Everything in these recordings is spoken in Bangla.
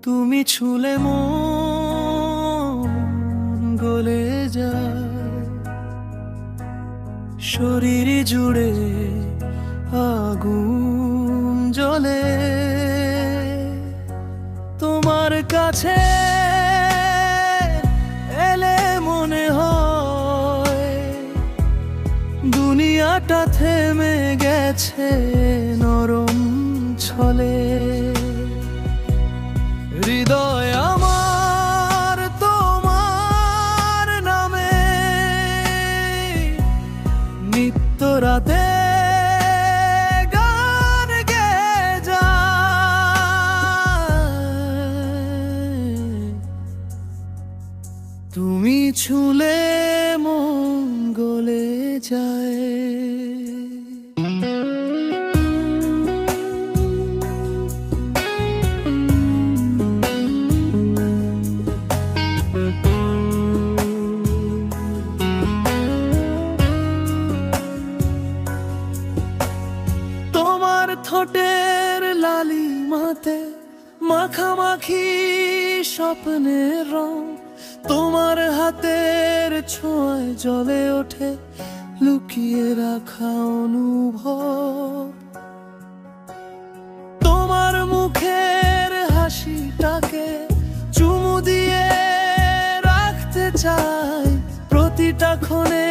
তুমি ছুলে মন গলে যায়, শরীর জুড়ে আগুন জ্বলে। তোমার কাছে এলে মনে হয় দুনিয়াটা থেমে গেছে নরম ছলে। হৃদয় আমার তোমার নামে নিত্য রাতে গান গেয়ে যায়। তুমি ছুলে মন গলে যায়। তোমার ঠোঁটের লালিমাতে মাখামাখি স্বপ্নের রং, তোমার হাতের ছোঁয়ায় জ্বলে ওঠে লুকিয়ে রাখা অনুভব। তোমার মুখের হাসিটাকে চুমু দিয়ে রাখতে চাই প্রতিটা ক্ষণে।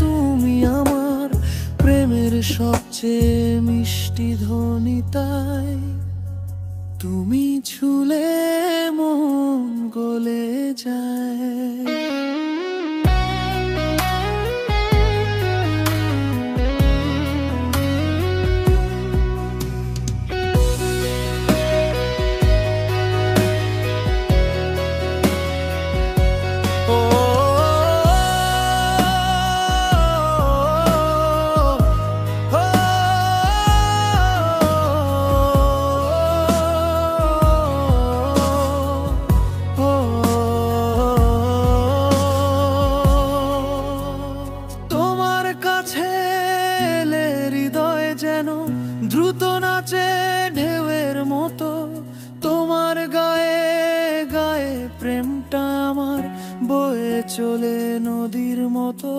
তুমি আমার প্রেমের সবচেয়ে মিষ্টি ধ্বনি, তাই তুমি ছুলে মন গলে যায়। দ্রুত নাচে ঢেউয়ের মতো, তোমার গায়ে গায়ে প্রেমটা আমার বয়ে চলে নদীর মতো।